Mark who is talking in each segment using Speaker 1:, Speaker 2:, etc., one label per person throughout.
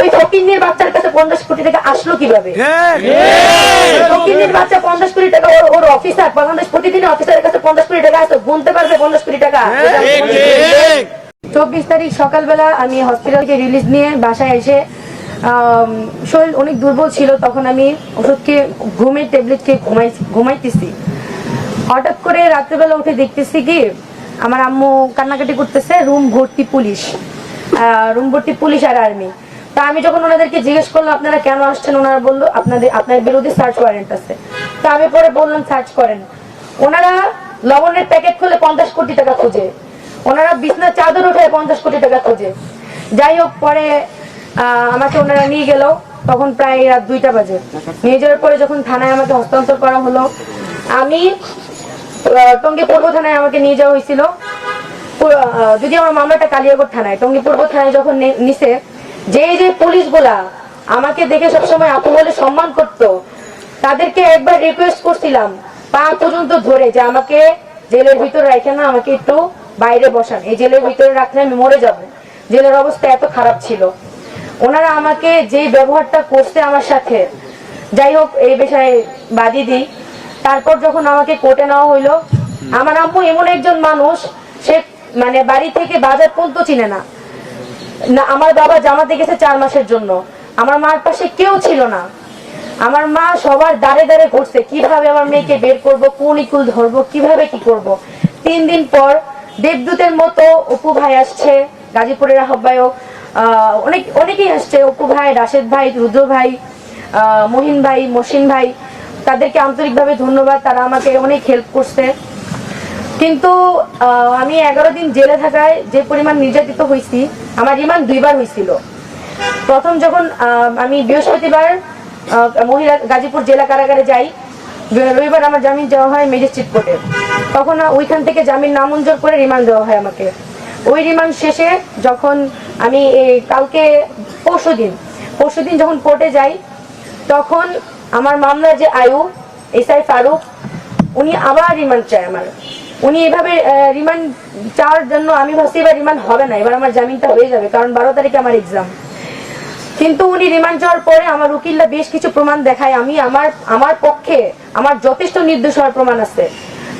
Speaker 1: ওই ফকিন্নির বাচ্চার কাছে 50 কোটি টাকা আসলো কিভাবে? ফকিন্নির বাচ্চা 50 কোটি টাকা, ওর অফিসার প্রতিদিন অফিসারের কাছে 50 কোটি টাকা আসতো, গুনতে পারবে 50 কোটি টাকা? 24 তারিখ সকালবেলা আমি হসপিটাল থেকে রিলিজ নিয়ে বাসায় এসে শরীর অনেক দুর্বল ছিল, তখন আমি ওষুধ খেয়ে ঘুমের ট্যাবলেট খেয়ে ঘুমাইতেছি। হঠাৎ করে রাত্রেবেলা উঠে দেখতেছি কি আমার আম্মু কান্নাকাটি করতেছে, রুম ভর্তি পুলিশ আর আর্মি। তা আমি যখন ওনাদেরকে জিজ্ঞেস করলাম আপনারা কেন আসছেন, ওনারা বললো আপনার বিরুদ্ধে সার্চ ওয়ারেন্ট আছে। তা আমি পরে বললাম সার্চ করেন। ওনারা লবণের প্যাকেট খুলে 50 কোটি টাকা খোঁজে, ওনারা বিছনার চাদর উঠে 50 কোটি টাকা খোঁজে। যাই হোক, পরে আমাকে ওনারা নিয়ে গেল, তখন প্রায় রাত 2টা বাজে। নিয়ে যাওয়ার পরে যখন থানায় আমাকে হস্তান্তর করা হলো, আমি টঙ্গী পূর্ব থানায় আমাকে নিয়ে যাওয়া হয়েছিল। যদি আমার মামলাটা কালিয়াকৈর থানায়, টঙ্গী পূর্ব থানায় যখন নিছে, যে পুলিশগুলা আমাকে দেখে সবসময় আপু বলে সম্মান করতো, তাদেরকে একবার রিকোয়েস্ট করছিলাম পা পর্যন্ত ধরে যে আমাকে জেলের ভিতরে রাখে না, আমাকে একটু বাইরে বসান, এই জেলের ভিতরে রাখলে আমি মরে যাব। জেলের অবস্থা এত খারাপ ছিল। ওনারা আমাকে যে ব্যবহারটা করছে আমার সাথে, যাই হোক এই বিষয়ে বাদই দিই। তারপর যখন আমাকে কোর্টে নেওয়া হইলো, আমার আম্মু এমন একজন মানুষ, সে মানে বাড়ি থেকে বাজার পর্যন্ত চিনে না। আমার বাবা জামাতে গেছে 4 মাসের জন্য, আমার মার পাশে কেউ ছিল না। আমার মা সবার দাঁড়ে দাঁড়ে ঘুরছে কিভাবে আমার মেয়েকে বের করব, কোন ইকুল ধরবো, কিভাবে কি করব। 3 দিন পর দেবদূতের মতো অপু ভাই আসছে, গাজীপুরের আহ্বায়ক, অনেকেই আসছে, অপু ভাই, রাশেদ ভাই, রুদ্র ভাই, মহিন ভাই, মসিন ভাই, তাদেরকে আন্তরিকভাবে ধন্যবাদ, তারা আমাকে অনেক হেল্প করছে। কিন্তু আমি 11 দিন জেলে থাকায় যে পরিমাণ নির্যাতিত হয়েছি, আমার রিমান্ড 2বার হয়েছিল। প্রথম যখন আমি বৃহস্পতিবার মহিলা গাজীপুর জেলা কারাগারে যাই, রবিবার আমার জামিন দেওয়া হয় ম্যাজিস্ট্রেট কোর্টে, তখন ওইখান থেকে জামিন নামঞ্জুর করে রিমান্ড দেওয়া হয় আমাকে। ওই রিমান্ড শেষে যখন আমি কালকে পরশুদিন যখন কোর্টে যাই, তখন আমার মামলার যে আয়ু এসআই ফারুক, উনি আবার রিমান্ড চায় আমার। উনি এভাবে রিমান্ড চাওয়ার জন্য আমি ভাবছি এবার রিমান্ড হবে না, এবার আমার জামিনটা হয়ে যাবে, কারণ 12 তারিখে আমার এক্সাম। কিন্তু উনি রিমান্ড চাওয়ার পরে আমার উকিলরা বেশ কিছু প্রমাণ দেখায়, আমি আমার পক্ষে আমার যথেষ্ট নির্দোষ হওয়ার প্রমাণ আছে।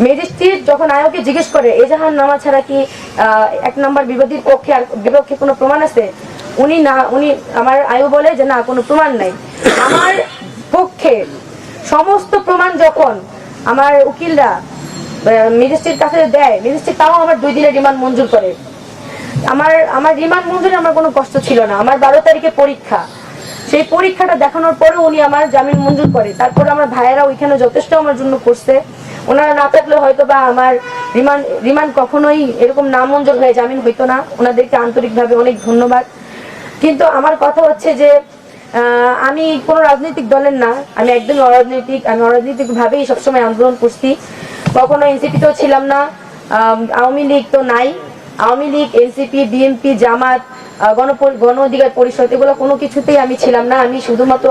Speaker 1: ম্যাজিস্ট্রেট যখন আয়োকে জিজ্ঞেস করে এজাহার নামা ছাড়া কি 1 নম্বর বিবাদীর পক্ষে আর বিপক্ষে কোনো প্রমাণ আছে, উনি আমার আয়ু বলে যে না, কোনো প্রমাণ নাই। আমার পক্ষে সমস্ত প্রমাণ যখন আমার উকিলরা ম্যাজিস্ট্রেট কাছে দেয়, ম্যাজিস্ট্রেট তাও আমার 2 দিনের রিমান্ড মঞ্জুর করে। আমার রিমান্ড মঞ্জুরে আমার কোনো কষ্ট ছিল না। আমার 12 তারিখে পরীক্ষা, সেই পরীক্ষাটা দেখানোর পরে উনি আমার জামিন মঞ্জুর করে। তারপর আমার ভাইয়েরা ওইখানে যথেষ্ট আমার জন্য করছে, ওনারা না থাকলে হয়তো বা আমার রিমান্ড কখনোই এরকম না মঞ্জুর হয়ে জামিন হইতো না। ওনাদেরকে আন্তরিকভাবে অনেক ধন্যবাদ। কিন্তু আমার কথা হচ্ছে যে আমি কোনো রাজনৈতিক দলের না, আমি একদম অরাজনৈতিক। আমি অরাজনৈতিক ভাবেই সবসময় আন্দোলন করছি, কখনো এনসিপিতেও ছিলাম না, আওয়ামী লীগ তো নাই। আওয়ামী লীগ, এনসিপি, বিএনপি, জামাত, গণ অধিকার পরিষদ, এগুলো কোনো কিছুতেই আমি ছিলাম না। আমি শুধুমাত্র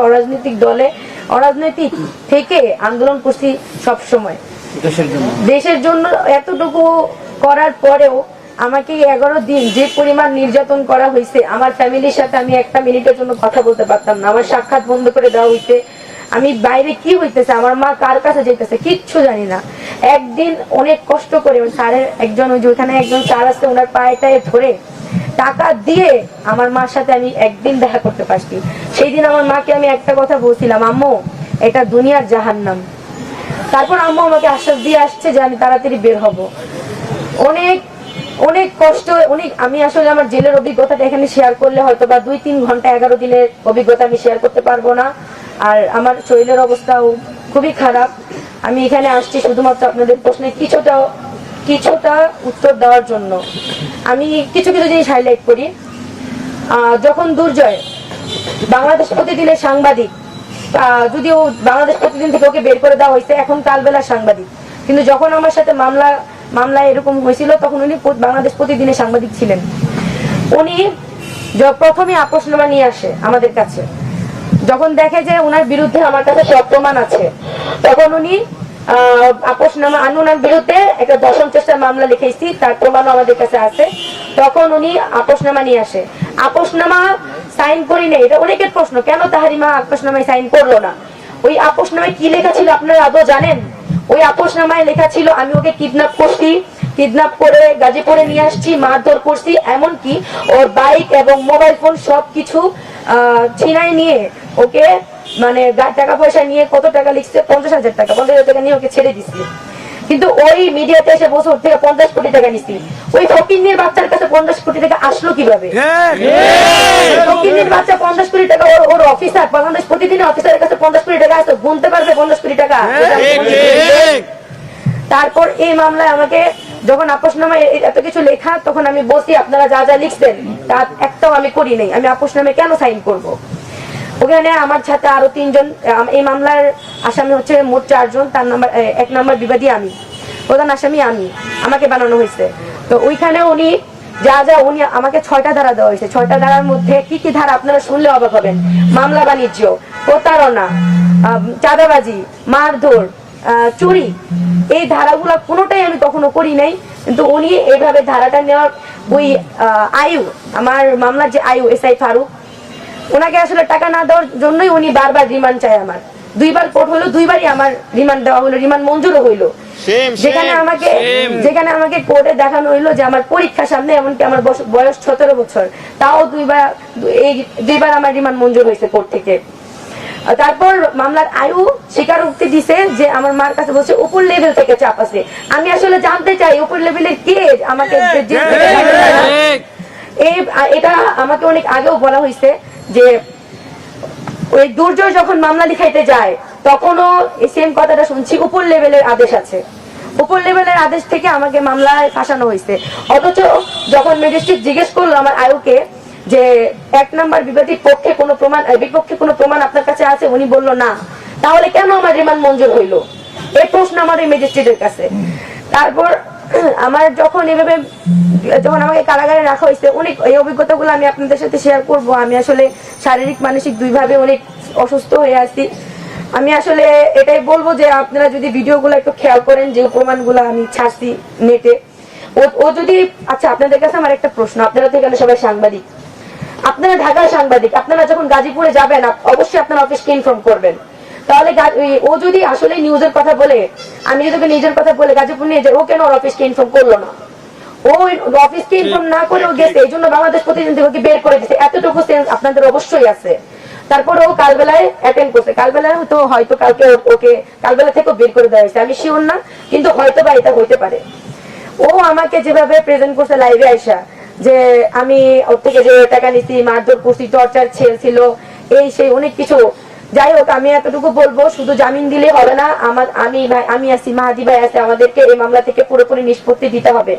Speaker 1: অরাজনৈতিক থেকে আন্দোলন করছি সব সময় দেশের জন্য। এতটুকু করার পরেও আমাকে 11 দিন যে পরিমাণ নির্যাতন করা হয়েছে, আমার ফ্যামিলির সাথে আমি 1 মিনিটের জন্য কথা বলতে পারতাম না, আমার সাক্ষাৎ বন্ধ করে দেওয়া হইতে। আমি বাইরে কি হইতেছে, আমার মা কার কাছে যাইতেছে কিচ্ছু জানি না। একদিন অনেক কষ্ট করে স্যারের একজন, ওই যে ওখানে একজন স্যার আছে, ওনার পায়েটায় ধরে টাকা দিয়ে আমার মার সাথে আমি একদিন দেখা করতে পারছি। সেই দিন আমার মাকে আমি একটা কথা বলছিলাম, আম্মু এটা দুনিয়ার জাহান্নাম। তারপর আম্মু আমাকে আশ্বাস দিয়ে আসছে যে আমি তাড়াতাড়ি বের হব। অনেক কষ্ট, আমি আসলে আমার জেলের অভিজ্ঞতাটা এখানে শেয়ার করলে হয়তো বা 2-3 ঘন্টা 11 দিনের অভিজ্ঞতা আমি শেয়ার করতে পারবো না। আর আমার শরীরের অবস্থাও খুবই খারাপ। আমি এখানে আসছি শুধুমাত্র আপনাদের প্রশ্নে কিছুটা উত্তর দেওয়ার জন্য। আমি কিছু জিনিস হাইলাইট করি। যখন দুর্জয় বাংলাদেশ প্রতিদিনের সাংবাদিক, যদিও বাংলাদেশ প্রতিদিন থেকে ওকে বের করে দেওয়া হয়েছে, এখন কালবেলা সাংবাদিক, কিন্তু যখন আমার সাথে মামলায় এরকম হয়েছিল তখন উনি বাংলাদেশ প্রতিদিনের সাংবাদিক ছিলেন। উনি প্রথমে আপোষনামা নিয়ে আসে আমাদের কাছে, যখন দেখে যে ওনার বিরুদ্ধে আমার কাছে সব প্রমাণ আছে, তখন উনি আপোষনামা, আমি ওনার বিরুদ্ধে একটা দশম চেষ্টার মামলা লিখেছি, তার প্রমাণও আমাদের কাছে আছে। তখন উনি আপোষনামা নিয়ে আসে। আপোষনামা সাইন করি নাই, এটা অনেকের প্রশ্ন, কেন তাহারিমা আপোষনামায় সাইন করলো না? ওই আপোষনামায় কি লেখা ছিল আপনারা আদৌ জানেন? ওই আপোষনামায় লেখা ছিল আমি ওকে কিডন্যাপ করছি, কিডন্যাপ করে গাজীপুরে নিয়ে আসছি, মারধর করছি, এমনকি ওর বাইক এবং মোবাইল ফোন সবকিছু ছিনাই নিয়ে ওকে মানে টাকা পয়সা নিয়ে, কত টাকা লিখছে, 50,000 টাকা, 50,000 টাকা নিয়ে ওকে ছেড়ে দিচ্ছি। কিন্তু ওই মিডিয়াতে এসে বসে ওর থেকে 50 কোটি টাকা নিচ্ছি। ওই ফকিন্নির বাচ্চার কাছে 50 কোটি টাকা আসলো কিভাবে? ফকিন্নির বাচ্চা 50 কোটি টাকা, ওর অফিসার বাংলাদেশ প্রতিদিন অফিসারের কাছে 50 কোটি টাকা আসতো, গুনতে পারবে 50 কোটি টাকা? তারপর এই মামলায় আমাকে যখন আপোষনামায় এত কিছু লেখা, তখন আমি বসি আপনারা যা যা লিখছেন তার একটাও আমি করি নাই, আমি আপোষনামায় কেন সাইন করব? ওখানে আমার সাথে আরো 3 জন, এই মামলার আসামি হচ্ছে মোট 4 জন। তার নাম্বার 1 নাম্বার বিবাদী আমি, প্রধান আসামি আমি, আমাকে বানানো হয়েছে। তো ওইখানে উনি যা যা উনি আমাকে 6টা ধারা দেওয়া হয়েছে। 6টা ধারার মধ্যে কি কি ধারা আপনারা শুনলে অবাক হবেন। মামলা বাণিজ্য, প্রতারণা, চাঁদাবাজি, মারধর, চুরি, এই ধারাগুলো কোনোটাই আমি কখনো করি নাই। কিন্তু উনি এইভাবে ধারাটা নেওয়ার ওই আয়ু, আমার মামলার যে আয়ু এসআই ফারুক, ওনাকে আসলে টাকা না দেওয়ার জন্যই উনি বারবার রিমান্ড চায় আমার। 2বার কোর্ট হলো, 2বারই আমার রিমান্ড দেওয়া হলো, রিমান্ড মঞ্জুরও হইলো। যেখানে আমাকে কোর্টে দেখানো হইলো যে আমার পরীক্ষার সামনে, এমনকি আমার বয়স 17 বছর, তাও 2বার আমার রিমান্ড মঞ্জুর হয়েছে কোর্ট থেকে। তারপর মামলার আয়ু স্বীকারোক্তি দিছে যে আমার মার কাছে বলছে উপর লেভেল থেকে চাপ আছে। আমি আসলে জানতে চাই উপর লেভেলের কে আমাকে, এটা আমাকে অনেক আগেও বলা হয়েছে যে ওই দুর্জয় যখন মামলা লিখাইতে যায় তখনও এই সেম কথাটা শুনছি, উপর লেভেলের আদেশ আছে, উপর লেভেলের আদেশ থেকে আমাকে মামলায় ফাঁসানো হয়েছে। অথচ যখন ম্যাজিস্ট্রেট জিজ্ঞেস করলো আমার আয়ুকে যে 1 নাম্বার বিবাদীর পক্ষে কোনো প্রমাণ, বিপক্ষে কোনো প্রমাণ আপনার কাছে আছে, উনি বলল না, তাহলে কেন আমার রিমান্ড মঞ্জুর হইলো? এই প্রশ্ন আমার এই ম্যাজিস্ট্রেটের কাছে। তারপর আমার যখন এভাবে যখন আমাকে কারাগারে রাখা হয়েছে, অনেক এই অভিজ্ঞতাগুলো আমি আপনাদের সাথে শেয়ার করব। আমি আসলে শারীরিক মানসিক দুইভাবে অনেক অসুস্থ হয়ে আছি। আমি আসলে এটাই বলবো যে আপনারা যদি ভিডিওগুলো একটু খেয়াল করেন, যে প্রমাণগুলো আমি ছাড়ছি নেটে, ও যদি, আচ্ছা আপনাদের কাছে আমার একটা প্রশ্ন, আপনারা তো এখানে সবাই সাংবাদিক, আপনারা ঢাকার সাংবাদিক, আপনারা যখন গাজীপুরে যাবেন অবশ্যই আপনার অফিসকে ইনফর্ম করবেন। তাহলে ও যদি আসলে নিউজের কথা বলে, আমি যদি নিজের কথা বলে গাজীপুর নিয়ে যাই, ও কেন ওর অফিসকে ইনফর্ম করলো না? ও অফিসকে ইনফর্ম না করে ও গেছে, এই জন্য বাংলাদেশ প্রতিদিন থেকে ওকে বের করে দিচ্ছে। এতটুকু সেন্স আপনাদের অবশ্যই আছে। তারপরে ও কালবেলায় অ্যাটেন্ড করছে, কালবেলায় হয়তো কালকে ওকে কালবেলা থেকেও বের করে দেওয়া হয়েছে, আমি শিওর না, কিন্তু হয়তো বা এটা হইতে পারে। ও আমাকে যেভাবে প্রেজেন্ট করছে লাইভে আইসা, যে আমি ওর থেকে যে টাকা নিছি, মারধর করছি, টর্চার ছিল, এই সেই অনেক কিছু। যাই হোক, আমি এতটুকু বলবো, শুধু জামিন দিলে হবে না, আমি আছি, মাহাদি ভাই আছে, আমাদেরকে এই মামলা থেকে পুরোপুরি নিষ্পত্তি দিতে হবে।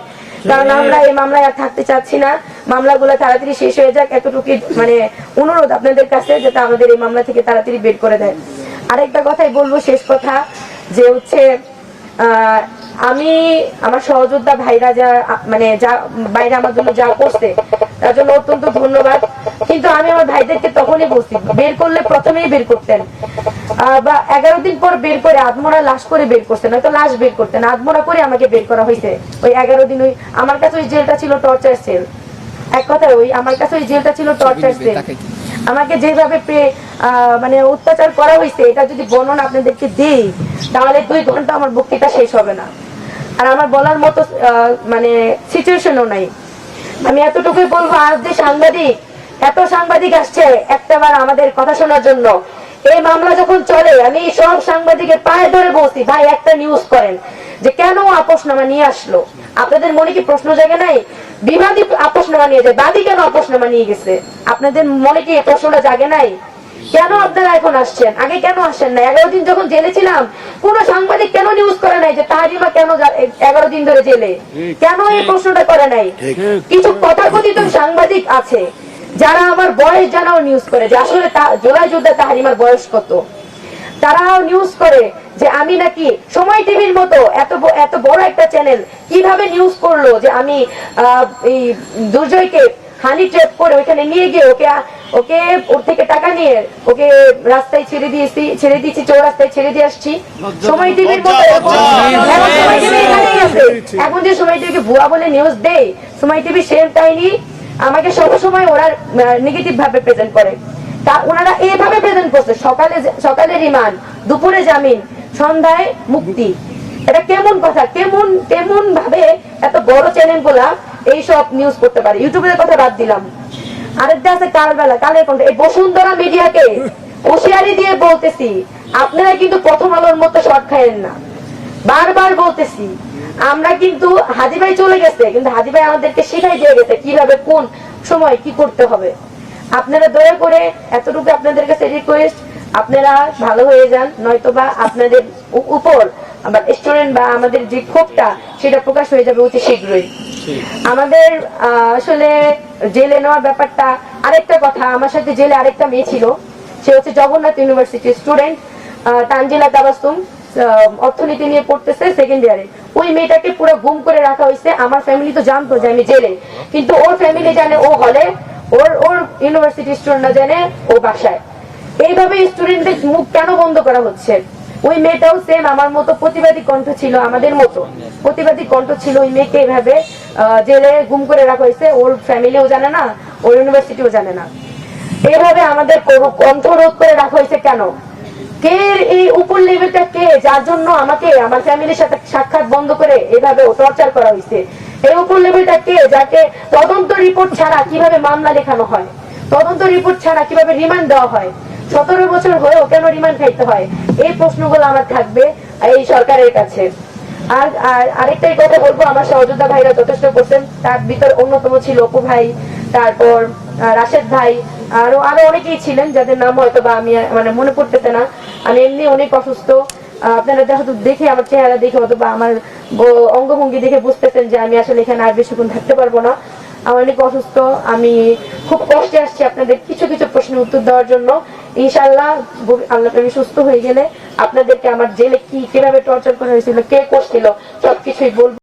Speaker 1: কারণ আমরা এই মামলায় আর থাকতে চাচ্ছি না, মামলাগুলো তাড়াতাড়ি শেষ হয়ে যাক, এতটুকু মানে অনুরোধ আপনাদের কাছে, যাতে আমাদের এই মামলা থেকে তাড়াতাড়ি বের করে দেয়। আরেকটা কথাই বলবো, শেষ কথা, যে হচ্ছে আমি আমার সহযোদ্ধা ভাইরা যা মানে যা বাইরে আমার জন্য যা করছে তার জন্য অত্যন্ত ধন্যবাদ। কিন্তু আমি আমার ভাইদেরকে তখনই বলছি, বের করলে প্রথমেই বের করতেন, বা 11 দিন পর বের করে আধমরা লাশ করে বের করতেন, হয়তো লাশ বের করতেন, আধমরা করে আমাকে বের করা হয়েছে। ওই 11 দিন ওই আমার কাছে ওই জেলটা ছিল টর্চার সেল। এক কথায় ওই আমার কাছে ওই জেলটা ছিল টর্চার সেল। আমাকে যেভাবে মানে অত্যাচার করা হয়েছে, এটা যদি বর্ণনা আপনাদেরকে দেই তাহলে 2 ঘন্টা আমার বক্তৃতা শেষ হবে না। আর আমার বলার মতো মানে সিচুয়েশনও নাই। আমি এতটুকুই বলবো, আজ যে এত সাংবাদিক আসছে একটাবার আমাদের কথা শোনার জন্য, এই মামলা যখন চলে আমি সব সাংবাদিকের পায়ে ধরে বলছি, ভাই একটা নিউজ করেন যে কেন আপোষনামা নিয়ে আসলো। আপনাদের মনে কি প্রশ্ন জাগে নাই? বিবাদী আপোষনামা নিয়ে যায়, বাদী কেন আপোষনামা নিয়ে গেছে? আপনাদের মনে কি এই প্রশ্নটা জাগে নাই? কেন আপনারা এখন আসছেন? আগে কেন আসছেন না? 11 দিন যখন জেলে ছিলাম, কোন সাংবাদিক কেন নিউজ করে নাই যে তাহারিমা কেন 11 দিন ধরে জেলে? কেন এই প্রশ্নটা করে নাই? কিছু তথাকথিত সাংবাদিক আছে যারা আমার বয়স জানাও নিউজ করে, যে আসলে জুলাই যোদ্ধা তাহারিমার বয়স কত। তারাও নিউজ করে যে আমি নাকি সময় টিভির মতো এত বড় একটা চ্যানেল কিভাবে নিউজ করলো যে আমি এই দুর্জয়কে হানি ট্র্যাপ করে ওইখানে নিয়ে গিয়ে ওকে ওর থেকে টাকা নিয়ে ওকে রাস্তায় ছেড়ে দিয়েছি, চৌরাস্তায় ছেড়ে দিয়ে আসছি। সময় টিভির মতো এখন যে সময় টিভিকে ভুয়া বলে নিউজ দেয়, সময় টিভি সেম কাহিনী আমাকে সবসময় ওরা নেগেটিভ ভাবে প্রেজেন্ট করে। তা ওনারা এইভাবে প্রেজেন্ট করছে, সকালে রিমান্ড, দুপুরে জামিন, সন্ধ্যায় মুক্তি। এটা কেমন কথা? কেমন কেমন ভাবে এত বড় চ্যানেল গুলা এইসব নিউজ করতে পারে? ইউটিউবের কথা বাদ দিলাম, আরেকটা আছে কালবেলা, কালের কণ্ঠ। এই বসুন্ধরা মিডিয়াকে হুঁশিয়ারি দিয়ে বলতেছি, আপনারা কিন্তু প্রথম আলোর মতো শর্ট খাইয়েন না। বারবার বলতেছি, আমরা কিন্তু হাজি ভাই চলে গেছে, কিন্তু হাজি ভাই আমাদেরকে শিখাই দিয়ে গেছে কিভাবে কোন সময় কি করতে হবে। আপনারা দয়া করে, এতটুকু আপনাদের কাছে রিকোয়েস্ট, আপনারা ভালো হয়ে যান, নয়তোবা আপনাদের উপর আমার স্টুডেন্ট বা আমাদের যে ক্ষোভটা সেটা প্রকাশ হয়ে যাবে অতি শীঘ্রই। আমাদের আসলে জেলে নেওয়ার ব্যাপারটা, আরেকটা কথা, আমার সাথে জেলে আরেকটা মেয়ে ছিল, সে হচ্ছে জগন্নাথ ইউনিভার্সিটির স্টুডেন্ট, তানজিলা তাবাসসুম, অর্থনীতি নিয়ে পড়তেছে সেকেন্ড ইয়ারে। ওই মেয়েটাকে পুরো গুম করে রাখা হয়েছে। আমার ফ্যামিলি তো জানতো যে আমি জেলে, কিন্তু ওর ফ্যামিলি জানে ও হলে, ওর ইউনিভার্সিটি স্টুডেন্ট না জানে ও বাসায়। এইভাবে স্টুডেন্টদের মুখ কেন বন্ধ করা হচ্ছে? ওই মেয়েটাও সেম আমার মতো প্রতিবাদী কণ্ঠ ছিল, আমাদের মতো প্রতিবাদী কণ্ঠ ছিল। ওই মেয়েকে এইভাবে জেলে গুম করে রাখা হয়েছে, ওর ফ্যামিলিও জানে না, ওর ইউনিভার্সিটিও জানে না। এইভাবে আমাদের কণ্ঠ রোধ করে রাখা হয়েছে কেন? কে এই উপর লেভেলটা? কে যার জন্য আমাকে আমার ফ্যামিলির সাথে সাক্ষাৎ বন্ধ করে এভাবে টর্চার করা হয়েছে? এই উপর লেভেলটা কে, যাকে তদন্ত রিপোর্ট ছাড়া কিভাবে মামলা লেখানো হয়, তদন্ত রিপোর্ট ছাড়া কিভাবে রিমান্ড দেওয়া হয়, 17 বছর হয়েও কেন রিমান্ড খাইতে হয়? এই প্রশ্নগুলো আমার থাকবে এই সরকারের কাছে। আর আরেকটাই কথা বলবো, আমার সহযোদ্ধা ভাইরা যথেষ্ট করছেন, তার ভিতর অন্যতম ছিল অপু ভাই, তারপর রাশেদ ভাই, আরো অনেকেই ছিলেন যাদের নাম হয়তো বা আমি মানে মনে পড়তেছে না। আমি এমনি অনেক অসুস্থ, আপনারা যেহেতু দেখে আমার চেহারা দেখে হয়তো বা আমার অঙ্গভঙ্গি দেখে বুঝতেছেন যে আমি আসলে এখানে আর বেশিক্ষণ থাকতে পারবো না। আমি অনেক অসুস্থ, আমি খুব কষ্টে আসছি আপনাদের কিছু কিছু প্রশ্নের উত্তর দেওয়ার জন্য। ইনশাআল্লাহ আল্লাহ আমি সুস্থ হয়ে গেলে আপনাদেরকে আমার জেলে কিভাবে টর্চার করা হয়েছিল, কে করছিল, সবকিছুই বলবো।